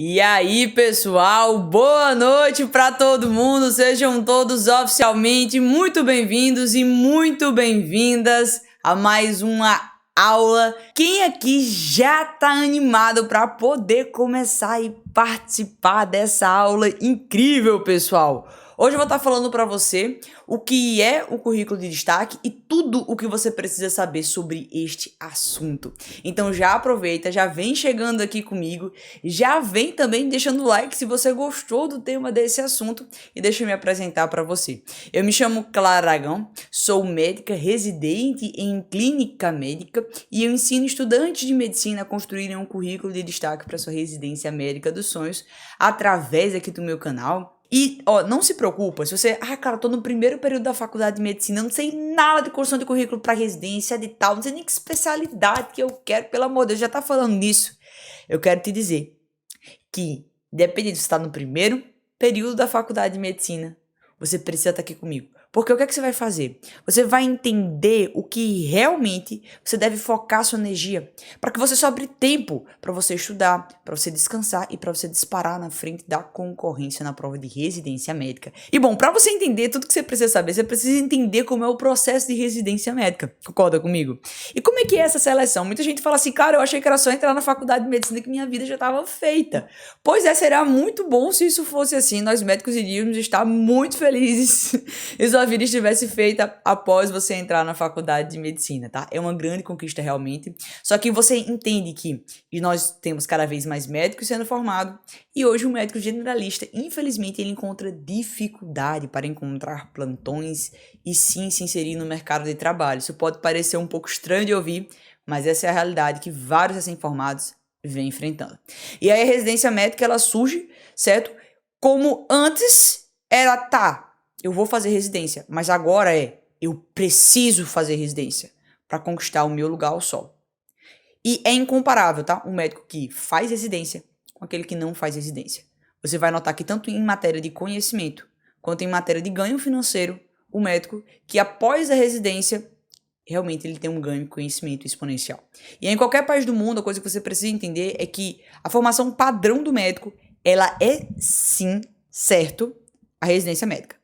E aí, pessoal, boa noite para todo mundo. Sejam todos oficialmente muito bem-vindos e muito bem-vindas a mais uma aula. Quem aqui já tá animado para poder começar e participar dessa aula incrível, pessoal? Hoje eu vou estar falando para você o que é o currículo de destaque e tudo o que você precisa saber sobre este assunto. Então já aproveita, já vem chegando aqui comigo, já vem também deixando o like se você gostou do tema desse assunto e deixa eu me apresentar para você. Eu me chamo Clara Aragão, sou médica residente em clínica médica e eu ensino estudantes de medicina a construírem um currículo de destaque para sua residência médica dos sonhos através aqui do meu canal. E, não se preocupa, se você, cara, tô no primeiro período da faculdade de medicina, não sei nada de construção de currículo para residência, de tal, não sei nem que especialidade que eu quero, pelo amor de Deus, já tá falando nisso. Eu quero te dizer que, dependendo se você tá no primeiro período da faculdade de medicina, você precisa estar aqui comigo. Porque o que é que você vai fazer? Você vai entender o que realmente você deve focar sua energia, para que você sobre tempo para você estudar, para você descansar e para você disparar na frente da concorrência na prova de residência médica. E bom, para você entender tudo que você precisa saber, você precisa entender como é o processo de residência médica. Concorda comigo? E como é que é essa seleção? Muita gente fala assim, cara, eu achei que era só entrar na faculdade de medicina que minha vida já estava feita. Pois é, seria muito bom se isso fosse assim. Nós médicos iríamos estar muito felizes e sua vida estivesse feita após você entrar na faculdade de medicina, tá? É uma grande conquista realmente. Só que você entende que nós temos cada vez mais médicos sendo formados e hoje o médico generalista, infelizmente, ele encontra dificuldade para encontrar plantões e sim se inserir no mercado de trabalho. Isso pode parecer um pouco estranho de ouvir, mas essa é a realidade que vários recém-formados vêm enfrentando. E aí a residência médica, ela surge, certo? Como antes era, eu vou fazer residência, mas agora eu preciso fazer residência para conquistar o meu lugar ao sol. E é incomparável, tá? Um médico que faz residência com aquele que não faz residência. Você vai notar que tanto em matéria de conhecimento quanto em matéria de ganho financeiro, o médico que após a residência, realmente ele tem um ganho de conhecimento exponencial. E em qualquer país do mundo, a coisa que você precisa entender é que a formação padrão do médico, ela é sim, certo, a residência médica.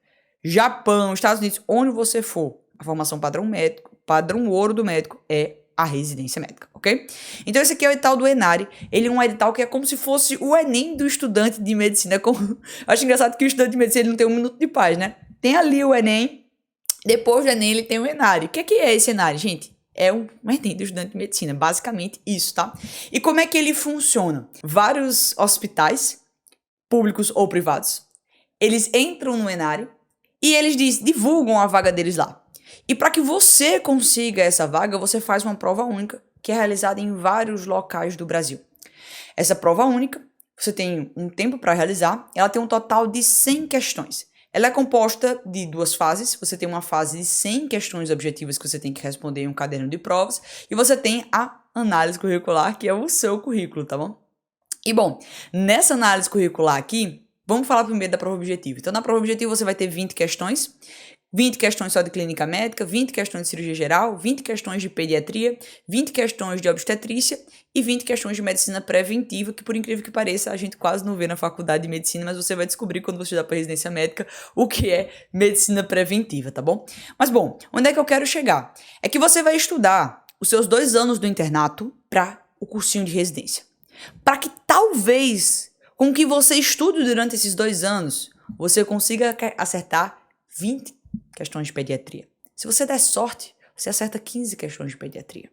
Japão, Estados Unidos, onde você for, a formação padrão médico, padrão ouro do médico é a residência médica, ok? Então esse aqui é o edital do ENARE, ele é um edital que é como se fosse o Enem do estudante de medicina. Eu acho engraçado que o estudante de medicina ele não tem um minuto de paz, né? Tem ali o Enem, depois do Enem ele tem o ENARE. O que é esse ENARE, gente? É um Enem do estudante de medicina, basicamente isso, tá? E como é que ele funciona? Vários hospitais, públicos ou privados, eles entram no ENARE, e eles divulgam a vaga deles lá. E para que você consiga essa vaga, você faz uma prova única, que é realizada em vários locais do Brasil. Essa prova única, você tem um tempo para realizar, ela tem um total de 100 questões. Ela é composta de duas fases, você tem uma fase de 100 questões objetivas que você tem que responder em um caderno de provas, e você tem a análise curricular, que é o seu currículo, tá bom? E bom, nessa análise curricular aqui, vamos falar primeiro da prova objetiva. Então, na prova objetiva você vai ter 20 questões. 20 questões só de clínica médica, 20 questões de cirurgia geral, 20 questões de pediatria, 20 questões de obstetrícia e 20 questões de medicina preventiva, que por incrível que pareça, a gente quase não vê na faculdade de medicina, mas você vai descobrir quando você estudar para residência médica o que é medicina preventiva, tá bom? Mas bom, onde é que eu quero chegar? É que você vai estudar os seus 2 anos do internato para o cursinho de residência. Para que talvez, com que você estude durante esses 2 anos, você consiga acertar 20 questões de pediatria. Se você der sorte, você acerta 15 questões de pediatria.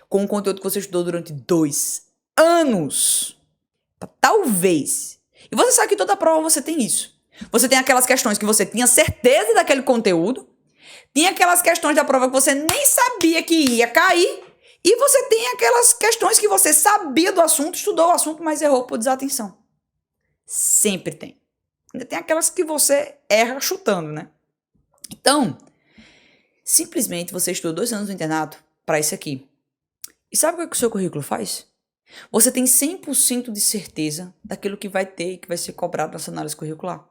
Com o conteúdo que você estudou durante 2 anos. Talvez. E você sabe que toda prova você tem isso. Você tem aquelas questões que você tinha certeza daquele conteúdo, tem aquelas questões da prova que você nem sabia que ia cair, e você tem aquelas questões que você sabia do assunto, estudou o assunto, mas errou por desatenção. Sempre tem. Ainda tem aquelas que você erra chutando, né? Então, simplesmente você estudou 2 anos no internato para isso aqui. E sabe o que o seu currículo faz? Você tem 100% de certeza daquilo que vai ter e que vai ser cobrado nessa análise curricular.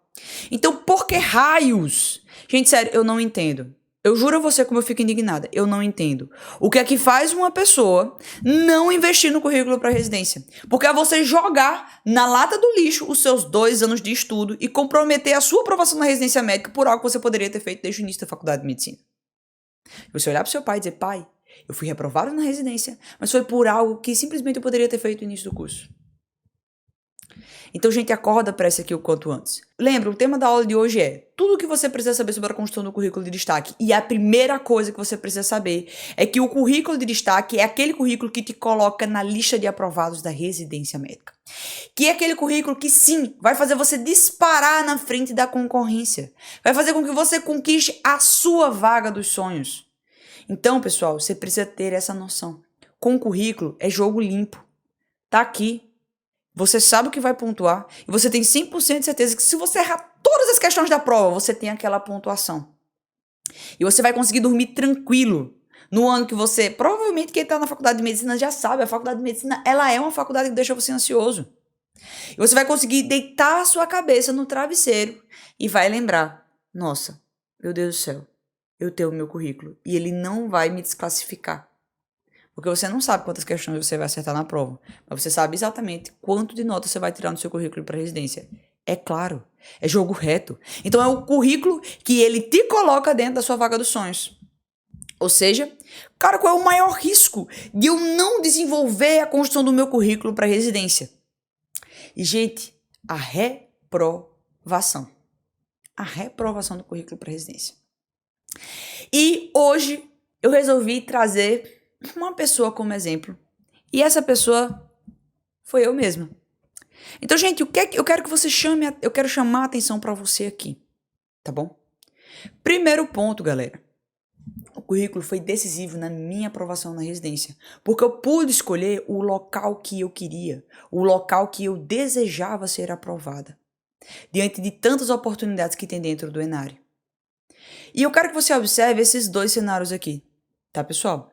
Então, por que raios? Gente, sério, eu não entendo. Eu juro a você como eu fico indignada. Eu não entendo. O que é que faz uma pessoa não investir no currículo para residência? Porque é você jogar na lata do lixo os seus 2 anos de estudo e comprometer a sua aprovação na residência médica por algo que você poderia ter feito desde o início da faculdade de medicina. Você olhar para seu pai e dizer, pai, eu fui reprovado na residência, mas foi por algo que simplesmente eu poderia ter feito no início do curso. Então, gente, acorda para isso aqui o quanto antes. Lembra, o tema da aula de hoje é tudo o que você precisa saber sobre a construção do currículo de destaque. E a primeira coisa que você precisa saber é que o currículo de destaque é aquele currículo que te coloca na lista de aprovados da residência médica. Que é aquele currículo que, sim, vai fazer você disparar na frente da concorrência. Vai fazer com que você conquiste a sua vaga dos sonhos. Então, pessoal, você precisa ter essa noção. Com o currículo, é jogo limpo. Tá aqui. Você sabe o que vai pontuar e você tem 100% de certeza que se você errar todas as questões da prova, você tem aquela pontuação. E você vai conseguir dormir tranquilo no ano que você... Provavelmente quem está na faculdade de medicina já sabe, a faculdade de medicina ela é uma faculdade que deixa você ansioso. E você vai conseguir deitar a sua cabeça no travesseiro e vai lembrar, nossa, meu Deus do céu, eu tenho o meu currículo e ele não vai me desclassificar. Porque você não sabe quantas questões você vai acertar na prova, mas você sabe exatamente quanto de nota você vai tirar no seu currículo para residência. É claro, é jogo reto. Então é o currículo que ele te coloca dentro da sua vaga dos sonhos. Ou seja, cara, qual é o maior risco de eu não desenvolver a construção do meu currículo para residência? E, gente, a reprovação. A reprovação do currículo para residência. E hoje eu resolvi trazer uma pessoa como exemplo. E essa pessoa foi eu mesma. Então, gente, eu quero que você eu quero chamar a atenção para você aqui, tá bom? Primeiro ponto, galera. O currículo foi decisivo na minha aprovação na residência, porque eu pude escolher o local que eu queria, o local que eu desejava ser aprovada, diante de tantas oportunidades que tem dentro do Enare. E eu quero que você observe esses 2 cenários aqui, tá, pessoal?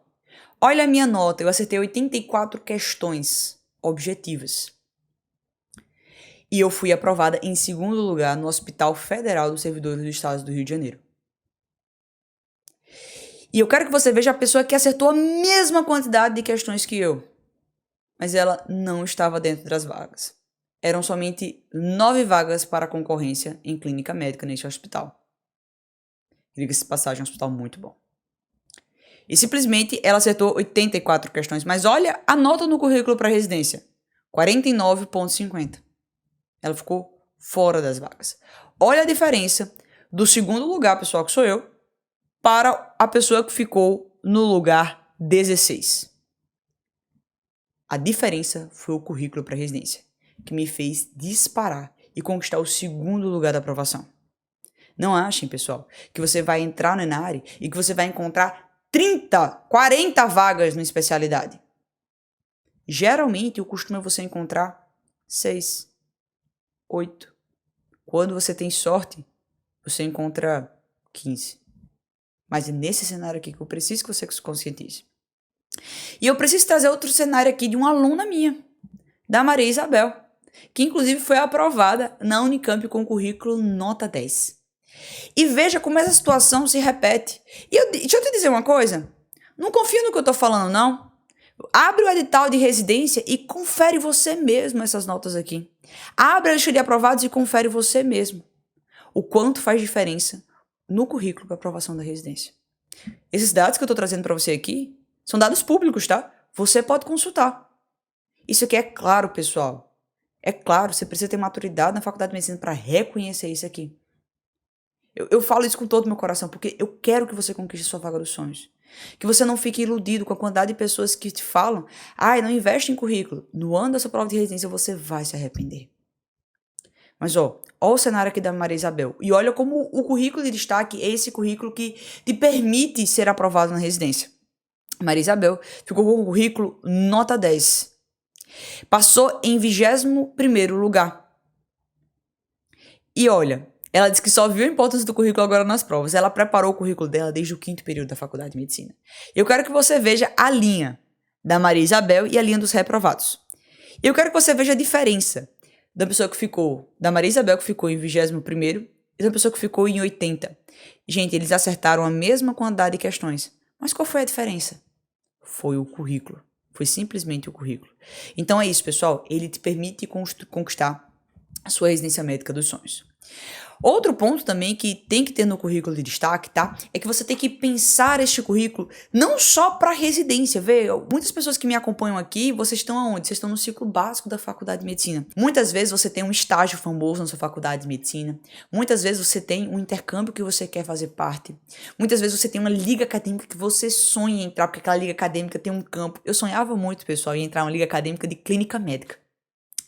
Olha a minha nota, eu acertei 84 questões objetivas. E eu fui aprovada em 2º lugar no Hospital Federal dos Servidores do Estado do Rio de Janeiro. E eu quero que você veja a pessoa que acertou a mesma quantidade de questões que eu. Mas ela não estava dentro das vagas. Eram somente 9 vagas para concorrência em clínica médica neste hospital. Diga-se de passagem, é um hospital muito bom. E simplesmente ela acertou 84 questões. Mas olha a nota no currículo para residência. 49,50. Ela ficou fora das vagas. Olha a diferença do 2º lugar, pessoal, que sou eu, para a pessoa que ficou no lugar 16. A diferença foi o currículo para residência, que me fez disparar e conquistar o 2º lugar da aprovação. Não achem, pessoal, que você vai entrar no Enare e que você vai encontrar 30, 40 vagas na especialidade. Geralmente, o costume é você encontrar 6, 8. Quando você tem sorte, você encontra 15. Mas é nesse cenário aqui que eu preciso que você se conscientize. E eu preciso trazer outro cenário aqui de uma aluna minha, da Maria Isabel, que inclusive foi aprovada na Unicamp com o currículo nota 10. E veja como essa situação se repete. E deixa eu te dizer uma coisa. Não confia no que eu tô falando, não. Abre o edital de residência e confere você mesmo essas notas aqui. Abre a lista de aprovados e confere você mesmo o quanto faz diferença no currículo para aprovação da residência. Esses dados que eu tô trazendo para você aqui são dados públicos, tá? Você pode consultar. Isso aqui é claro, pessoal. É claro, você precisa ter maturidade na faculdade de medicina para reconhecer isso aqui. Eu falo isso com todo o meu coração, porque eu quero que você conquiste sua vaga dos sonhos. Que você não fique iludido com a quantidade de pessoas que te falam, não investe em currículo. No ano da sua prova de residência, você vai se arrepender. Mas, olha o cenário aqui da Maria Isabel. E olha como o currículo de destaque é esse currículo que te permite ser aprovado na residência. Maria Isabel ficou com o currículo nota 10. Passou em 21º lugar. E olha... Ela disse que só viu a importância do currículo agora nas provas. Ela preparou o currículo dela desde o 5º período da faculdade de medicina. Eu quero que você veja a linha da Maria Isabel e a linha dos reprovados. Eu quero que você veja a diferença da pessoa que ficou, da Maria Isabel que ficou em 21º E uma pessoa que ficou em 80. Gente, eles acertaram a mesma quantidade de questões. Mas qual foi a diferença? Foi o currículo. Foi simplesmente o currículo. Então é isso, pessoal. Ele te permite conquistar a sua residência médica dos sonhos. Outro ponto também que tem que ter no currículo de destaque, tá? É que você tem que pensar este currículo não só para residência. Vê, muitas pessoas que me acompanham aqui, vocês estão aonde? Vocês estão no ciclo básico da faculdade de medicina. Muitas vezes você tem um estágio famoso na sua faculdade de medicina. Muitas vezes você tem um intercâmbio que você quer fazer parte. Muitas vezes você tem uma liga acadêmica que você sonha em entrar, porque aquela liga acadêmica tem um campo. Eu sonhava muito, pessoal, em entrar numa liga acadêmica de clínica médica,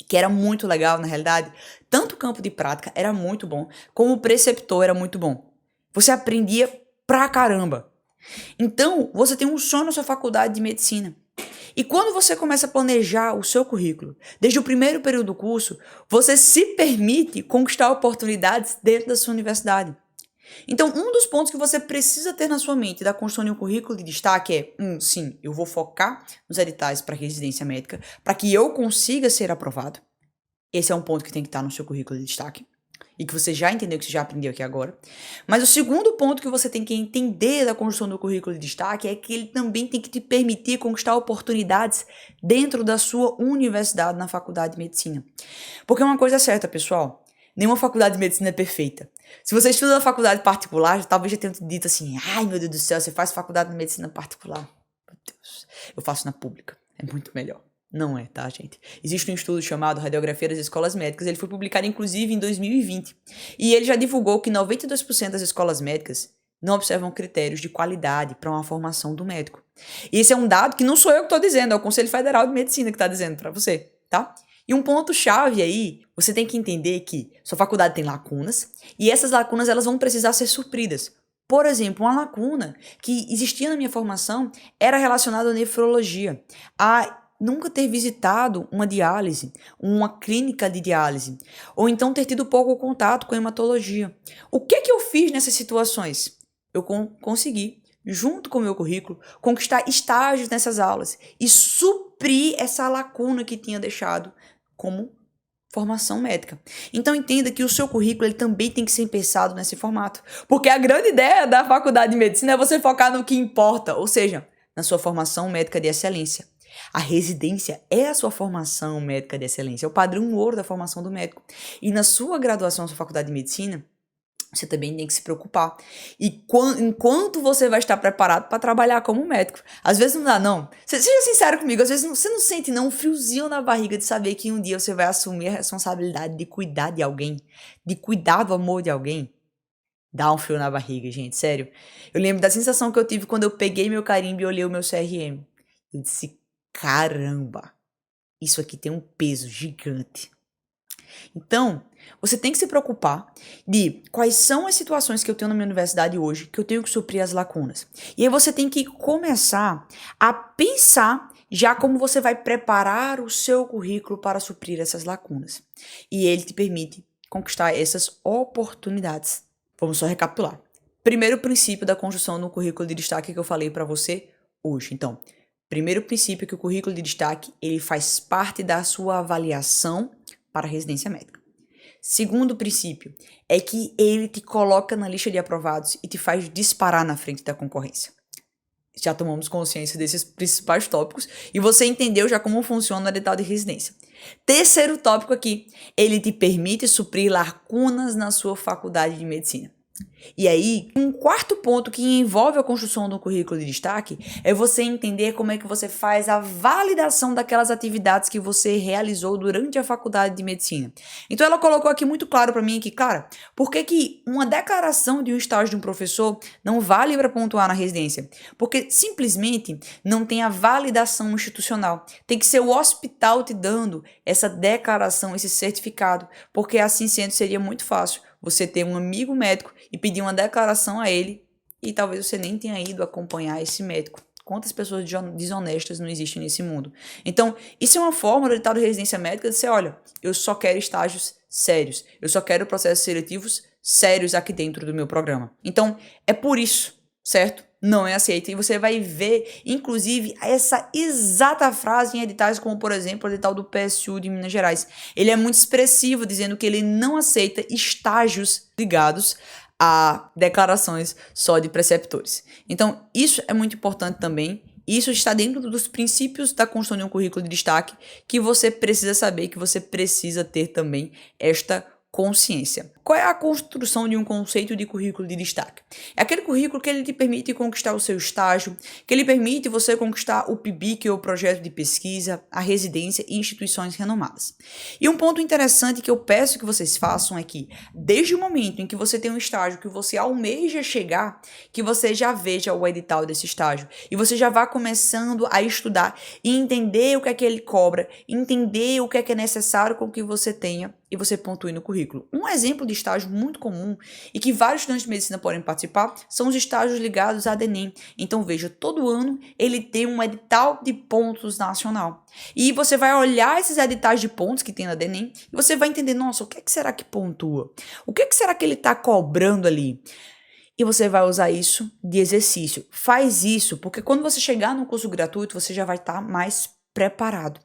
que era muito legal, na realidade. Tanto o campo de prática era muito bom, como o preceptor era muito bom. Você aprendia pra caramba. Então, você tem um sonho na sua faculdade de medicina. E quando você começa a planejar o seu currículo, desde o primeiro período do curso, você se permite conquistar oportunidades dentro da sua universidade. Então, um dos pontos que você precisa ter na sua mente da construção de um currículo de destaque é, sim, eu vou focar nos editais para residência médica para que eu consiga ser aprovado. Esse é um ponto que tem que estar no seu currículo de destaque e que você já entendeu, que você já aprendeu aqui agora. Mas o segundo ponto que você tem que entender da construção do currículo de destaque é que ele também tem que te permitir conquistar oportunidades dentro da sua universidade na faculdade de medicina. Porque uma coisa é certa, pessoal, nenhuma faculdade de medicina é perfeita. Se você estuda na faculdade particular, talvez já tenha dito assim, ai meu Deus do céu, você faz faculdade de medicina particular. Meu Deus, eu faço na pública, é muito melhor. Não é, tá, gente? Existe um estudo chamado Radiografia das Escolas Médicas, ele foi publicado inclusive em 2020. E ele já divulgou que 92% das escolas médicas não observam critérios de qualidade para uma formação do médico. E esse é um dado que não sou eu que estou dizendo, é o Conselho Federal de Medicina que está dizendo para você, tá? E um ponto-chave aí, você tem que entender que sua faculdade tem lacunas, e essas lacunas elas vão precisar ser supridas. Por exemplo, uma lacuna que existia na minha formação era relacionada à nefrologia, a nunca ter visitado uma diálise, uma clínica de diálise, ou então ter tido pouco contato com a hematologia. O que eu fiz nessas situações? Eu consegui, junto com o meu currículo, conquistar estágios nessas aulas e suprir essa lacuna que tinha deixado como formação médica. Então entenda que o seu currículo ele também tem que ser pensado nesse formato, porque a grande ideia da faculdade de medicina é você focar no que importa, ou seja, na sua formação médica de excelência. A residência é a sua formação médica de excelência, é o padrão ouro da formação do médico. E na sua graduação, na sua faculdade de medicina, você também tem que se preocupar. E enquanto você vai estar preparado para trabalhar como médico. Às vezes não dá, não. Seja sincero comigo, às vezes você não sente não um friozinho na barriga de saber que um dia você vai assumir a responsabilidade de cuidar de alguém, de cuidar do amor de alguém. Dá um frio na barriga, gente, sério. Eu lembro da sensação que eu tive quando eu peguei meu carimbo e olhei o meu CRM. Eu disse, caramba, isso aqui tem um peso gigante. Então, você tem que se preocupar de quais são as situações que eu tenho na minha universidade hoje que eu tenho que suprir as lacunas. E aí você tem que começar a pensar já como você vai preparar o seu currículo para suprir essas lacunas. E ele te permite conquistar essas oportunidades. Vamos só recapitular. Primeiro princípio da construção do currículo de destaque que eu falei para você hoje. Então, primeiro princípio é que o currículo de destaque ele faz parte da sua avaliação para a residência médica. Segundo princípio é que ele te coloca na lista de aprovados e te faz disparar na frente da concorrência. Já tomamos consciência desses principais tópicos e você entendeu já como funciona o edital de residência. Terceiro tópico aqui, ele te permite suprir lacunas na sua faculdade de medicina. E aí, um quarto ponto que envolve a construção do currículo de destaque é você entender como é que você faz a validação daquelas atividades que você realizou durante a faculdade de medicina. Então ela colocou aqui muito claro para mim que, cara, por que uma declaração de um estágio de um professor não vale para pontuar na residência? Porque simplesmente não tem a validação institucional. Tem que ser o hospital te dando essa declaração, esse certificado, porque assim sendo seria muito fácil você ter um amigo médico e pedir uma declaração a ele e talvez você nem tenha ido acompanhar esse médico. Quantas pessoas desonestas não existem nesse mundo? Então, isso é uma forma do edital de residência médica de dizer, olha, eu só quero estágios sérios, eu só quero processos seletivos sérios aqui dentro do meu programa. Então, é por isso, certo? não é aceita. E você vai ver, inclusive, essa exata frase em editais, como por exemplo o edital do PSU de Minas Gerais. Ele é muito expressivo, dizendo que ele não aceita estágios ligados a declarações só de preceptores. Então, isso é muito importante também. Isso está dentro dos princípios da construção de um currículo de destaque que você precisa saber, que você precisa ter também esta consciência. Qual é a construção de um conceito de currículo de destaque? É aquele currículo que ele te permite conquistar o seu estágio, que ele permite você conquistar o PIBIC, que é o projeto de pesquisa, a residência e instituições renomadas. E um ponto interessante que eu peço que vocês façam é que, desde o momento em que você tem um estágio que você almeja chegar, que você já veja o edital desse estágio e você já vá começando a estudar e entender o que é que ele cobra, entender o que é necessário com que você tenha e você pontue no currículo. Um exemplo de estágio muito comum e que vários estudantes de medicina podem participar são os estágios ligados à DENEM. Então veja, todo ano ele tem um edital de pontos nacional. E você vai olhar esses editais de pontos que tem na DENEM e você vai entender, nossa, o que é que será que pontua? O que é que será que ele está cobrando ali? E você vai usar isso de exercício. Faz isso, porque quando você chegar no curso gratuito, você já vai estar mais preparado.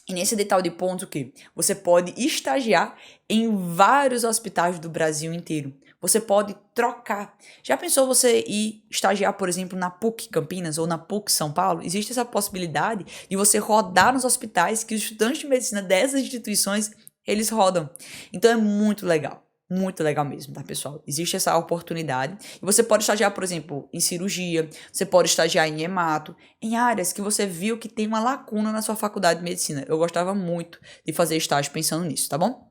E nesse edital de pontos, o quê? Você pode estagiar em vários hospitais do Brasil inteiro. Você pode trocar. Já pensou você ir estagiar, por exemplo, na PUC Campinas ou na PUC São Paulo? Existe essa possibilidade de você rodar nos hospitais que os estudantes de medicina dessas instituições, eles rodam. Então é muito legal. Muito legal mesmo, tá, pessoal? Existe essa oportunidade. E você pode estagiar, por exemplo, em cirurgia, você pode estagiar em hemato, em áreas que você viu que tem uma lacuna na sua faculdade de medicina. Eu gostava muito de fazer estágio pensando nisso, tá bom?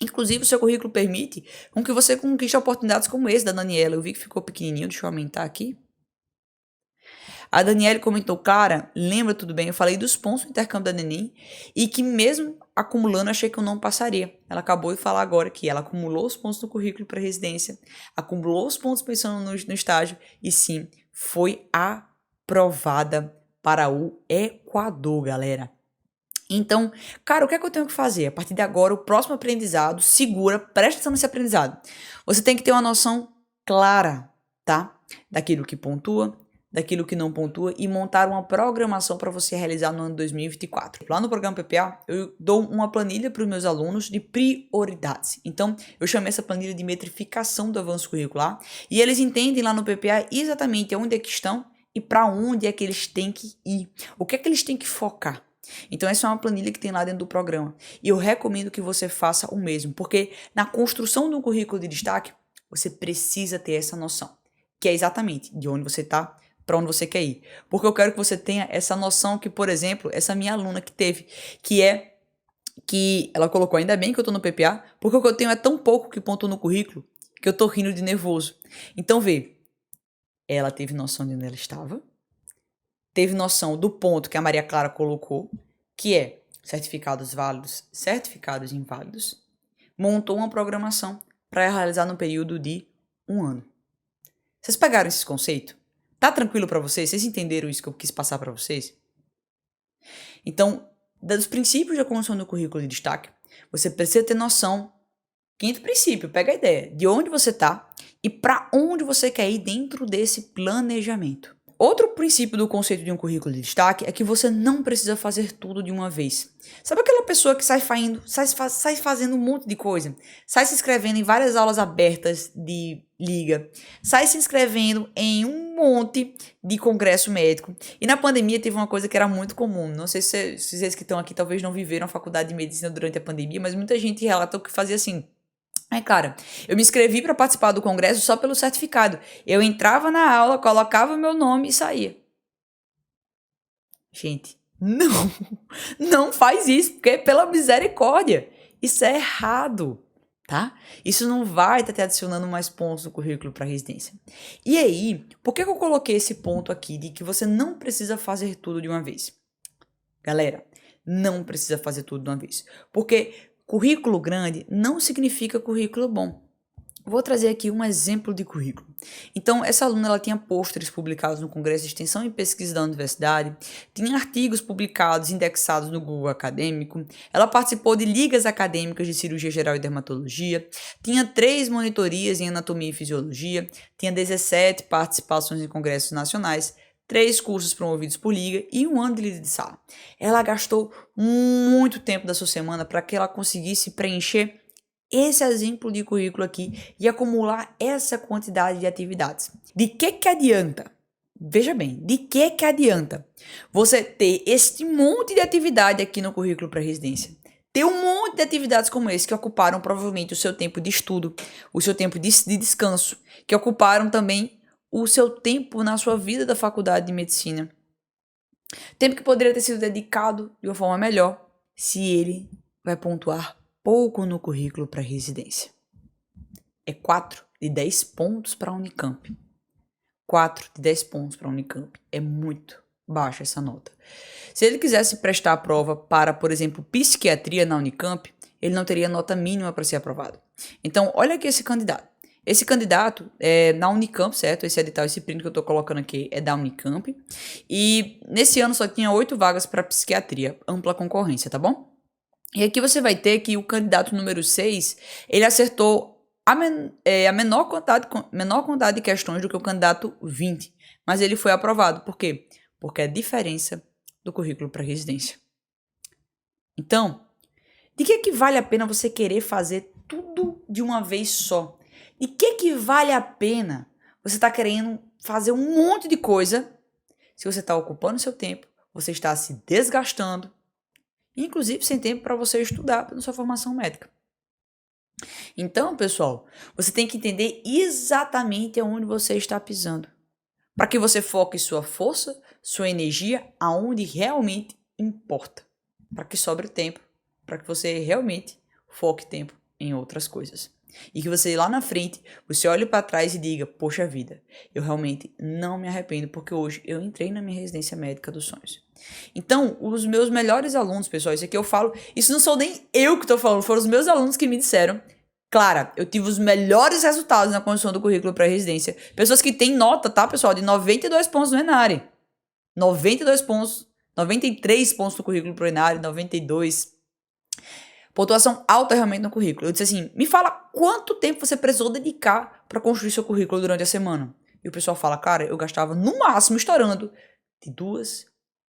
Inclusive, o seu currículo permite com que você conquiste oportunidades como esse da Daniela. Eu vi que ficou pequenininho, deixa eu aumentar aqui. A Daniela comentou, cara, lembra tudo bem, eu falei dos pontos do intercâmbio da Neném e que mesmo acumulando, achei que eu não passaria. Ela acabou de falar agora que ela acumulou os pontos no currículo para residência, acumulou os pontos pensando no estágio e sim, foi aprovada para o Equador, galera. Então, cara, o que é que eu tenho que fazer? A partir de agora, o próximo aprendizado, segura, presta atenção nesse aprendizado. Você tem que ter uma noção clara, tá? Daquilo que pontua, daquilo que não pontua e montar uma programação para você realizar no ano 2024. Lá no programa PPA, eu dou uma planilha para os meus alunos de prioridades. Então, eu chamei essa planilha de metrificação do avanço curricular e eles entendem lá no PPA exatamente onde é que estão e para onde é que eles têm que ir. O que é que eles têm que focar. Então, essa é uma planilha que tem lá dentro do programa. E eu recomendo que você faça o mesmo, porque na construção de um currículo de destaque, você precisa ter essa noção, que é exatamente de onde você está, para onde você quer ir. Porque eu quero que você tenha essa noção que, por exemplo, essa minha aluna que teve, que é que ela colocou, ainda bem que eu tô no PPA, porque o que eu tenho é tão pouco que pontou no currículo que eu tô rindo de nervoso. Então, vê, ela teve noção de onde ela estava, teve noção do ponto que a Maria Clara colocou, que é certificados válidos, certificados inválidos, montou uma programação para realizar no período de 1 ano. Vocês pegaram esse conceito? Tá tranquilo para vocês? Vocês entenderam isso que eu quis passar para vocês? Então, dos princípios da construção do currículo de destaque, você precisa ter noção. Quinto princípio, pega a ideia de onde você tá e para onde você quer ir dentro desse planejamento. Outro princípio do conceito de um currículo de destaque é que você não precisa fazer tudo de uma vez. Sabe aquela pessoa que sai fazendo um monte de coisa? Sai se inscrevendo em várias aulas abertas de liga, sai se inscrevendo em um monte de congresso médico. E na pandemia teve uma coisa que era muito comum. Não sei se vocês que estão aqui talvez não viveram a faculdade de medicina durante a pandemia, mas muita gente relatou que fazia assim. Cara, eu me inscrevi para participar do congresso só pelo certificado. Eu entrava na aula, colocava meu nome e saía. Gente, não faz isso, porque pela misericórdia, isso é errado, tá? Isso não vai estar te adicionando mais pontos no currículo para residência. E aí, por que eu coloquei esse ponto aqui de que você não precisa fazer tudo de uma vez? Galera, não precisa fazer tudo de uma vez, porque currículo grande não significa currículo bom. Vou trazer aqui um exemplo de currículo. Então, essa aluna ela tinha pôsteres publicados no Congresso de Extensão e Pesquisa da Universidade, tinha artigos publicados indexados no Google Acadêmico, ela participou de ligas acadêmicas de cirurgia geral e dermatologia, tinha 3 monitorias em anatomia e fisiologia, tinha 17 participações em congressos nacionais, 3 cursos promovidos por liga e 1 ano de líder de sala. Ela gastou muito tempo da sua semana para que ela conseguisse preencher esse exemplo de currículo aqui e acumular essa quantidade de atividades. De que adianta? Veja bem, de que adianta você ter este monte de atividade aqui no currículo para residência? Ter um monte de atividades como esse que ocuparam provavelmente o seu tempo de estudo, o seu tempo de descanso, que ocuparam também o seu tempo na sua vida da faculdade de medicina. Tempo que poderia ter sido dedicado de uma forma melhor se ele vai pontuar pouco no currículo para residência. É 4 de 10 pontos para a Unicamp. 4 de 10 pontos para a Unicamp. É muito baixa essa nota. Se ele quisesse prestar a prova para, por exemplo, psiquiatria na Unicamp, ele não teria nota mínima para ser aprovado. Então, olha aqui esse candidato. Esse candidato é na Unicamp, certo? Esse edital, esse print que eu estou colocando aqui é da Unicamp. E nesse ano só tinha 8 vagas para psiquiatria, ampla concorrência, tá bom? E aqui você vai ter que o candidato número 6, ele acertou a menor quantidade de questões do que o candidato 20. Mas ele foi aprovado. Por quê? Porque é a diferença do currículo para residência. Então, de que vale a pena você querer fazer tudo de uma vez só? De que vale a pena você estar querendo fazer um monte de coisa se você está ocupando seu tempo, você está se desgastando, inclusive sem tempo para você estudar na sua formação médica. Então, pessoal, você tem que entender exatamente aonde você está pisando, para que você foque sua força, sua energia aonde realmente importa, para que sobre tempo, para que você realmente foque tempo em outras coisas. E que você lá na frente, você olhe para trás e diga, poxa vida, eu realmente não me arrependo porque hoje eu entrei na minha residência médica dos sonhos. Então, os meus melhores alunos, pessoal, isso aqui eu falo, isso não sou nem eu que estou falando, foram os meus alunos que me disseram, Clara, eu tive os melhores resultados na construção do currículo para residência. Pessoas que têm nota, tá, pessoal, de 92 pontos no Enare. 92 pontos, 93 pontos no currículo pro Enare, 92. Pontuação alta realmente no currículo. Eu disse assim, me fala quanto tempo você precisou dedicar para construir seu currículo durante a semana. E o pessoal fala, cara, eu gastava no máximo estourando de 2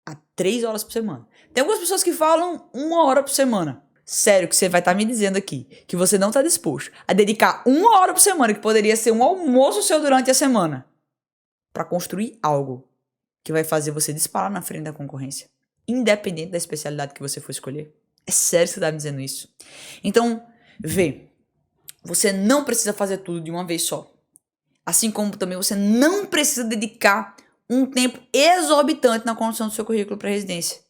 a 3 horas por semana. Tem algumas pessoas que falam 1 hora por semana. Sério que você vai estar me dizendo aqui que você não está disposto a dedicar 1 hora por semana, que poderia ser um almoço seu durante a semana, para construir algo que vai fazer você disparar na frente da concorrência, independente da especialidade que você for escolher. É sério que você está me dizendo isso? Então, vê, você não precisa fazer tudo de uma vez só. Assim como também você não precisa dedicar um tempo exorbitante na construção do seu currículo para residência.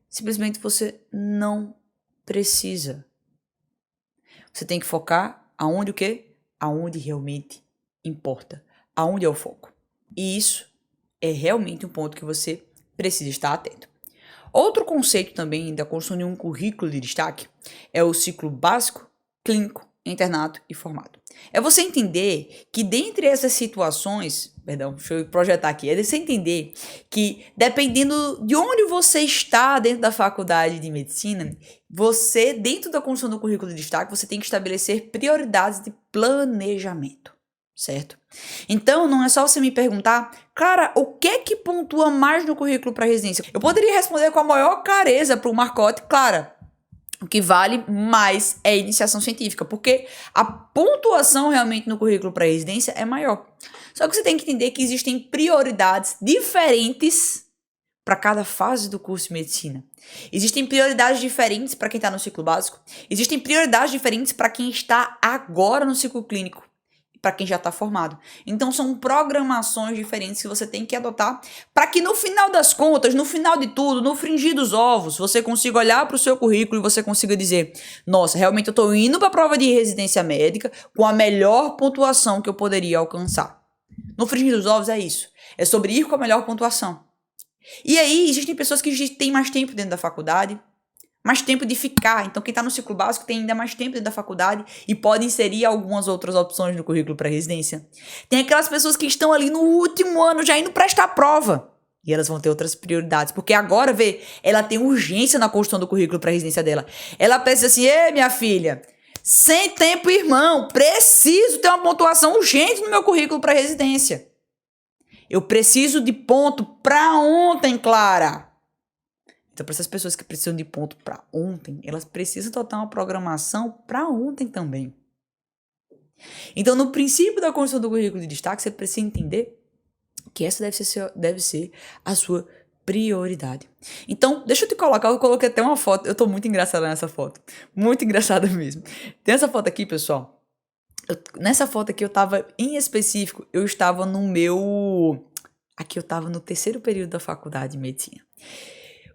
Simplesmente você não precisa. Você tem que focar aonde o quê? Aonde realmente importa. Aonde é o foco. E isso é realmente um ponto que você precisa estar atento. Outro conceito também da construção de um currículo de destaque é o ciclo básico, clínico, internato e formado. É você entender que dentre essas situações, deixa eu projetar aqui, é você entender que dependendo de onde você está dentro da faculdade de medicina, você, dentro da construção do currículo de destaque, você tem que estabelecer prioridades de planejamento, certo? Então, não é só você me perguntar, cara, o que é que pontua mais no currículo para residência? Eu poderia responder com a maior clareza para o Marcotte, Clara, o que vale mais é a iniciação científica, porque a pontuação realmente no currículo para residência é maior. Só que você tem que entender que existem prioridades diferentes para cada fase do curso de medicina. Existem prioridades diferentes para quem está no ciclo básico. Existem prioridades diferentes para quem está agora no ciclo clínico. Para quem já está formado. Então, são programações diferentes que você tem que adotar para que no final das contas, no final de tudo, no fringir dos ovos, você consiga olhar para o seu currículo e você consiga dizer, nossa, realmente eu estou indo para a prova de residência médica com a melhor pontuação que eu poderia alcançar. No fringir dos ovos é isso. É sobre ir com a melhor pontuação. E aí, existem pessoas que têm mais tempo dentro da faculdade, mais tempo de ficar. Então, quem está no ciclo básico tem ainda mais tempo dentro da faculdade e pode inserir algumas outras opções no currículo para residência. Tem aquelas pessoas que estão ali no último ano já indo prestar prova. E elas vão ter outras prioridades. Porque agora, ela tem urgência na construção do currículo para residência dela. Ela pensa assim, ei, minha filha, sem tempo, irmão, preciso ter uma pontuação urgente no meu currículo para residência. Eu preciso de ponto para ontem, Clara. Então, para essas pessoas que precisam de ponto para ontem, elas precisam adotar uma programação para ontem também. Então, no princípio da construção do currículo de destaque, você precisa entender que essa deve ser a sua prioridade. Então, deixa eu te colocar, eu coloquei até uma foto, eu tô muito engraçada nessa foto, muito engraçada mesmo. Tem essa foto aqui, pessoal, nessa foto aqui eu tava, em específico, eu estava eu tava no terceiro período da faculdade de medicina.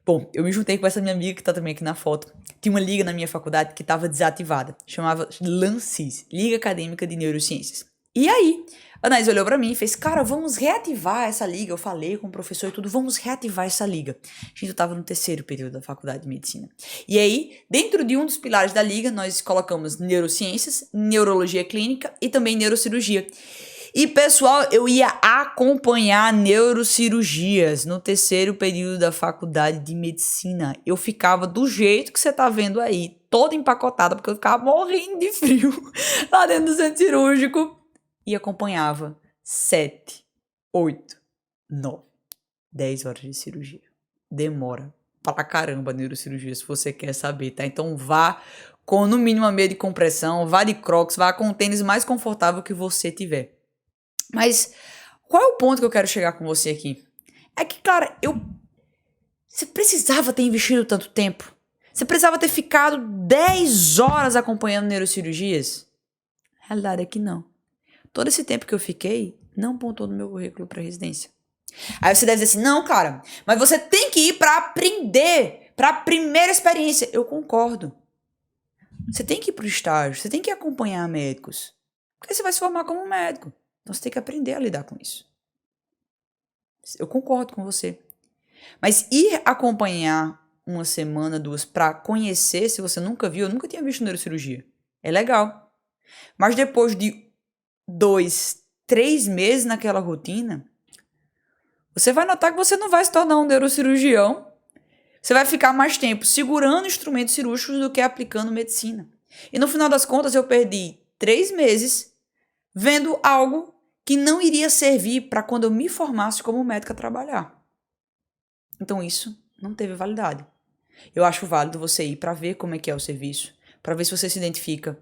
Bom, eu me juntei com essa minha amiga que tá também aqui na foto. Tinha uma liga na minha faculdade que estava desativada, chamava LANCIS, Liga Acadêmica de Neurociências. E aí, a Anaís olhou pra mim e fez, cara, vamos reativar essa liga. Eu falei com o professor e tudo, vamos reativar essa liga. Gente, eu tava no terceiro período da faculdade de medicina. E aí, dentro de um dos pilares da liga, nós colocamos neurociências, neurologia clínica e também neurocirurgia. E, pessoal, eu ia acompanhar neurocirurgias no terceiro período da faculdade de medicina. Eu ficava do jeito que você tá vendo aí, toda empacotada, porque eu ficava morrendo de frio lá dentro do centro cirúrgico. E acompanhava 7, 8, 9, 10 horas de cirurgia. Demora pra caramba a neurocirurgia, se você quer saber, tá? Então vá com no mínimo a meia de compressão, vá de Crocs, vá com o tênis mais confortável que você tiver. Mas qual é o ponto que eu quero chegar com você aqui? É que, cara, você precisava ter investido tanto tempo? Você precisava ter ficado 10 horas acompanhando neurocirurgias? A realidade é que não. Todo esse tempo que eu fiquei, não pontuou no meu currículo para residência. Aí você deve dizer assim, não, cara, mas você tem que ir para aprender, para a primeira experiência. Eu concordo. Você tem que ir para o estágio, você tem que acompanhar médicos. Porque você vai se formar como médico. Então você tem que aprender a lidar com isso. Eu concordo com você. Mas ir acompanhar uma semana, 2, para conhecer, se você nunca viu, eu nunca tinha visto neurocirurgia. É legal. Mas depois de 2, 3 meses naquela rotina, você vai notar que você não vai se tornar um neurocirurgião. Você vai ficar mais tempo segurando instrumentos cirúrgicos do que aplicando medicina. E no final das contas, eu perdi 3 meses vendo algo que não iria servir para quando eu me formasse como médica trabalhar. Então isso não teve validade. Eu acho válido você ir para ver como é que é o serviço, para ver se você se identifica.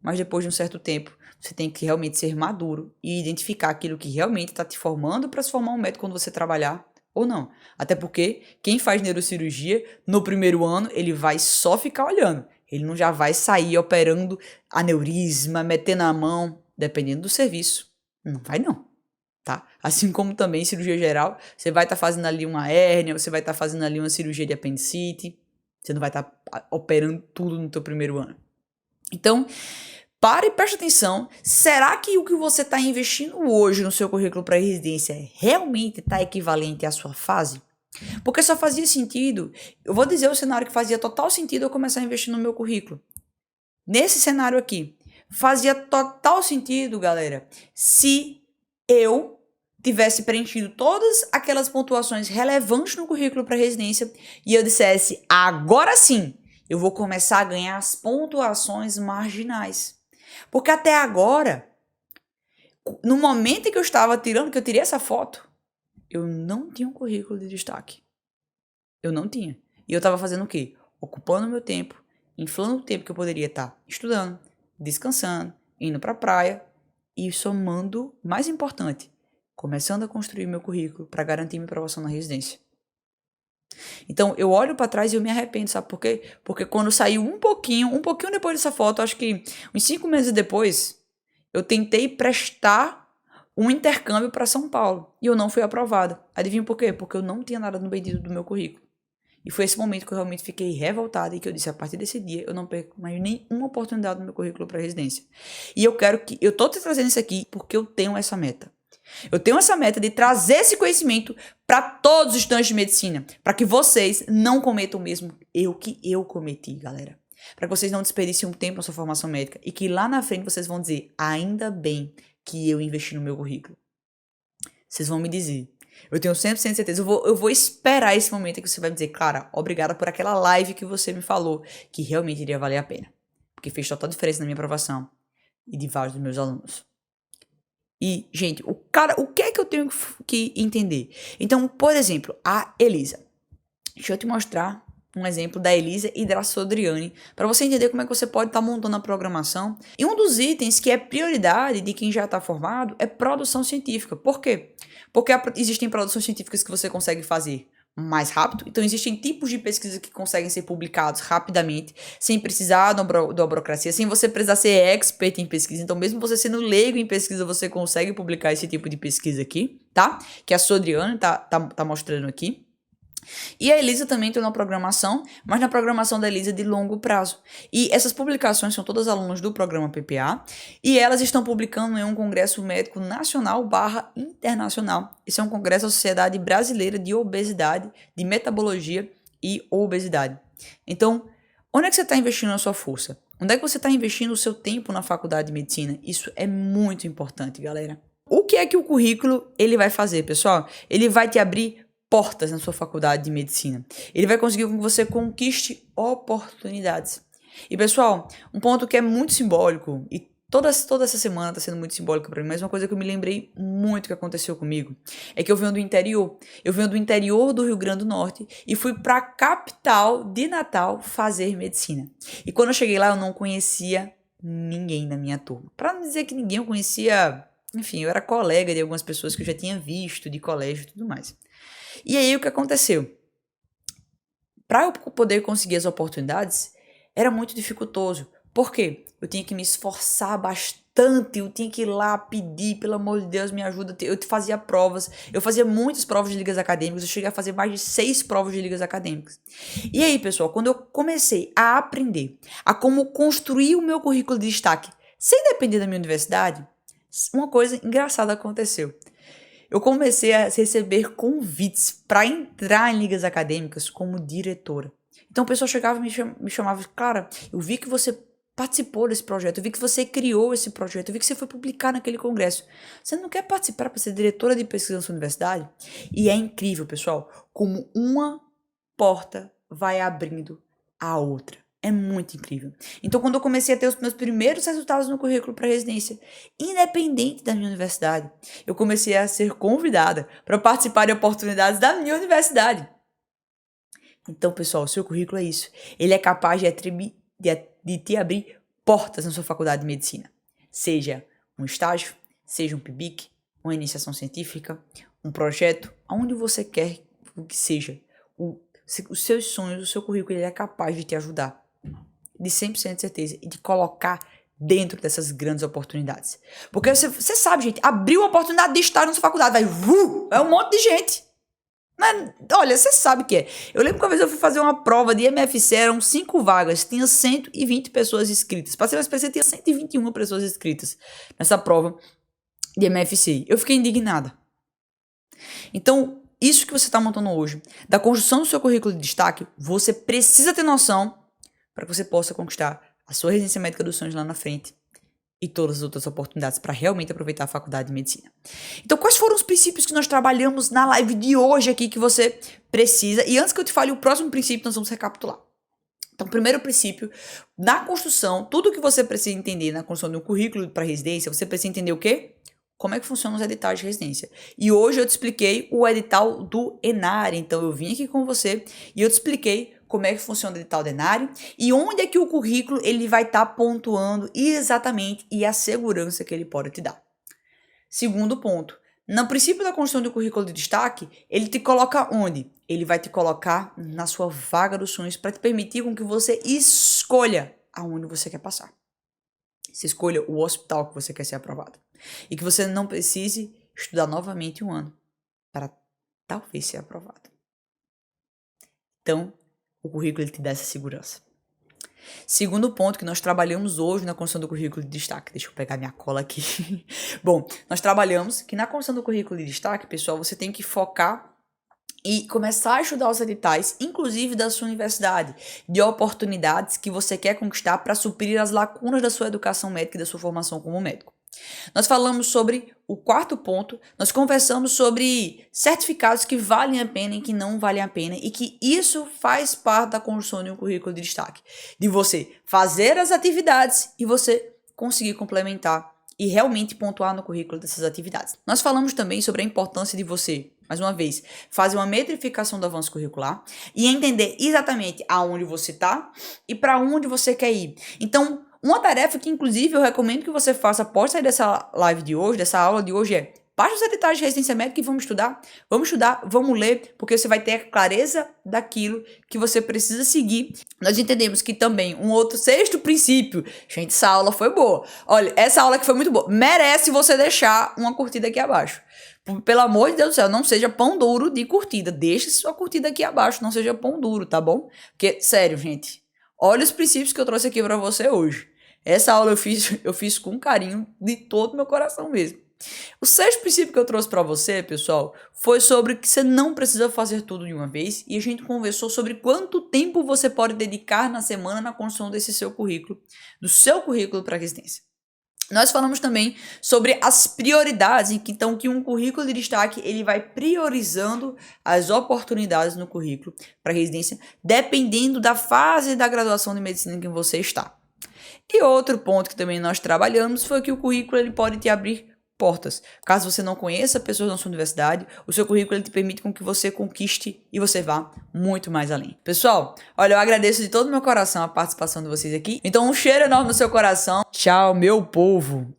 Mas depois de um certo tempo, você tem que realmente ser maduro e identificar aquilo que realmente está te formando para se formar um médico quando você trabalhar ou não. Até porque quem faz neurocirurgia no primeiro ano, ele vai só ficar olhando. Ele não já vai sair operando aneurisma, metendo a mão, dependendo do serviço. Não vai não, tá? Assim como também cirurgia geral, você vai estar fazendo ali uma hérnia, você vai estar fazendo ali uma cirurgia de apendicite, você não vai estar operando tudo no teu primeiro ano. Então, pare e preste atenção, será que o que você está investindo hoje no seu currículo para residência realmente está equivalente à sua fase? Porque só fazia sentido, eu vou dizer o cenário que fazia total sentido eu começar a investir no meu currículo. Nesse cenário aqui, fazia total sentido, galera, se eu tivesse preenchido todas aquelas pontuações relevantes no currículo para residência e eu dissesse, agora sim, eu vou começar a ganhar as pontuações marginais. Porque até agora, no momento em que eu estava tirando, que eu tirei essa foto, eu não tinha um currículo de destaque. Eu não tinha. E eu estava fazendo o quê? Ocupando o meu tempo, inflando o tempo que eu poderia estar estudando, descansando, indo para a praia e somando, mais importante, começando a construir meu currículo para garantir minha aprovação na residência. Então, eu olho para trás e eu me arrependo, sabe por quê? Porque quando saiu um pouquinho depois dessa foto, acho que uns 5 meses depois, eu tentei prestar um intercâmbio para São Paulo e eu não fui aprovada. Adivinha por quê? Porque eu não tinha nada no bendito do meu currículo. E foi esse momento que eu realmente fiquei revoltada e que eu disse, a partir desse dia, eu não perco mais nenhuma oportunidade no meu currículo para residência. E eu tô te trazendo isso aqui porque eu tenho essa meta. Eu tenho essa meta de trazer esse conhecimento para todos os estudantes de medicina, para que vocês não cometam o mesmo erro que eu cometi, galera. Para que vocês não desperdicem um tempo na sua formação médica e que lá na frente vocês vão dizer, ainda bem que eu investi no meu currículo. Vocês vão me dizer. Eu tenho 100% de certeza. Eu vou esperar esse momento em que você vai me dizer, Clara, obrigada por aquela live que você me falou, que realmente iria valer a pena. Porque fez total diferença na minha aprovação e de vários dos meus alunos. E, gente, o que é que eu tenho que entender? Então, por exemplo, a Elisa. Deixa eu te mostrar um exemplo da Elisa e da Sodriane, para você entender como é que você pode estar montando a programação. E um dos itens que é prioridade de quem já está formado é produção científica. Por quê? Porque existem produções científicas que você consegue fazer mais rápido. Então, existem tipos de pesquisa que conseguem ser publicados rapidamente, sem precisar da burocracia, sem você precisar ser expert em pesquisa. Então, mesmo você sendo leigo em pesquisa, você consegue publicar esse tipo de pesquisa aqui, tá? Que a Sodriane tá mostrando aqui. E a Elisa também tem uma programação, mas na programação da Elisa é de longo prazo. E essas publicações são todas alunas do programa PPA e elas estão publicando em um congresso médico nacional / internacional. Esse é um congresso da Sociedade Brasileira de Obesidade, de Metabologia e Obesidade. Então, onde é que você está investindo a sua força? Onde é que você está investindo o seu tempo na faculdade de medicina? Isso é muito importante, galera. O que é que o currículo ele vai fazer, pessoal? Ele vai te abrir portas na sua faculdade de medicina. Ele vai conseguir que você conquiste oportunidades. E, pessoal, um ponto que é muito simbólico, e toda essa semana está sendo muito simbólico para mim, mas uma coisa que eu me lembrei muito que aconteceu comigo, é que eu venho do interior. Eu venho do interior do Rio Grande do Norte e fui para a capital de Natal fazer medicina. E quando eu cheguei lá, eu não conhecia ninguém da minha turma. Para não dizer que ninguém eu conhecia, enfim, eu era colega de algumas pessoas que eu já tinha visto de colégio e tudo mais. E aí o que aconteceu? Para eu poder conseguir as oportunidades, era muito dificultoso. Por quê? Eu tinha que me esforçar bastante, eu tinha que ir lá pedir, pelo amor de Deus, me ajuda. Eu fazia provas, eu fazia muitas provas de ligas acadêmicas, eu cheguei a fazer mais de 6 provas de ligas acadêmicas. E aí, pessoal, quando eu comecei a aprender a como construir o meu currículo de destaque, sem depender da minha universidade, uma coisa engraçada aconteceu. Eu comecei a receber convites para entrar em ligas acadêmicas como diretora. Então o pessoal chegava e me chamava, Clara, eu vi que você participou desse projeto, eu vi que você criou esse projeto, eu vi que você foi publicar naquele congresso. Você não quer participar para ser diretora de pesquisa na sua universidade? E é incrível, pessoal, como uma porta vai abrindo a outra. É muito incrível. Então, quando eu comecei a ter os meus primeiros resultados no currículo para residência, independente da minha universidade, eu comecei a ser convidada para participar de oportunidades da minha universidade. Então, pessoal, o seu currículo é isso. Ele é capaz de te abrir portas na sua faculdade de medicina. Seja um estágio, seja um PIBIC, uma iniciação científica, um projeto, aonde você quer que seja. Os seus sonhos, o seu currículo, ele é capaz de te ajudar. De 100% de certeza. E de colocar dentro dessas grandes oportunidades. Porque você sabe, gente, abriu uma oportunidade de estar na sua faculdade, vai, é um monte de gente. Mas, olha, você sabe o que é. Eu lembro que uma vez eu fui fazer uma prova de MFC, eram 5 vagas, tinha 120 pessoas inscritas. Para ser mais preciso, tinha 121 pessoas inscritas nessa prova de MFC. Eu fiquei indignada. Então, isso que você está montando hoje, da construção do seu currículo de destaque, você precisa ter noção para que você possa conquistar a sua residência médica dos sonhos lá na frente e todas as outras oportunidades para realmente aproveitar a faculdade de medicina. Então, quais foram os princípios que nós trabalhamos na live de hoje aqui que você precisa? E antes que eu te fale o próximo princípio, nós vamos recapitular. Então, primeiro princípio, na construção, tudo que você precisa entender na construção de um currículo para residência, você precisa entender o quê? Como é que funcionam os editais de residência. E hoje eu te expliquei o edital do ENARE. Então, eu vim aqui com você e eu te expliquei como é que funciona o edital do ENARE e onde é que o currículo ele vai estar pontuando exatamente e a segurança que ele pode te dar. Segundo ponto, no princípio da construção do currículo de destaque, ele te coloca onde? Ele vai te colocar na sua vaga dos sonhos para te permitir com que você escolha aonde você quer passar. Você escolha o hospital que você quer ser aprovado. E que você não precise estudar novamente um ano para talvez ser aprovado. Então, o currículo ele te dá essa segurança. Segundo ponto que nós trabalhamos hoje na construção do currículo de destaque. Deixa eu pegar minha cola aqui. Bom, nós trabalhamos que na construção do currículo de destaque, pessoal, você tem que focar e começar a estudar os editais, inclusive da sua universidade, de oportunidades que você quer conquistar para suprir as lacunas da sua educação médica e da sua formação como médico. Nós falamos sobre o quarto ponto, nós conversamos sobre certificados que valem a pena e que não valem a pena e que isso faz parte da construção de um currículo de destaque, de você fazer as atividades e você conseguir complementar e realmente pontuar no currículo dessas atividades. Nós falamos também sobre a importância de você, mais uma vez, fazer uma metrificação do avanço curricular e entender exatamente aonde você está e para onde você quer ir. Então, uma tarefa que, inclusive, eu recomendo que você faça após sair dessa live de hoje, dessa aula de hoje, é baixa os editais de residência médica e vamos estudar. Vamos estudar, vamos ler, porque você vai ter a clareza daquilo que você precisa seguir. Nós entendemos que também um outro sexto princípio, gente, essa aula foi boa. Olha, essa aula que foi muito boa, merece você deixar uma curtida aqui abaixo. Pelo amor de Deus do céu, não seja pão duro de curtida. Deixe sua curtida aqui abaixo, não seja pão duro, tá bom? Porque, sério, gente, olha os princípios que eu trouxe aqui pra você hoje. Essa aula eu fiz com carinho de todo o meu coração mesmo. O sexto princípio que eu trouxe pra você, pessoal, foi sobre que você não precisa fazer tudo de uma vez e a gente conversou sobre quanto tempo você pode dedicar na semana na construção desse seu currículo, do seu currículo para residência. Nós falamos também sobre as prioridades, então que um currículo de destaque ele vai priorizando as oportunidades no currículo para residência, dependendo da fase da graduação de medicina em que você está. E outro ponto que também nós trabalhamos foi que o currículo ele pode te abrir portas. Caso você não conheça pessoas na sua universidade, o seu currículo ele te permite com que você conquiste e você vá muito mais além. Pessoal, olha, eu agradeço de todo o meu coração a participação de vocês aqui. Então, um cheiro enorme no seu coração. Tchau, meu povo!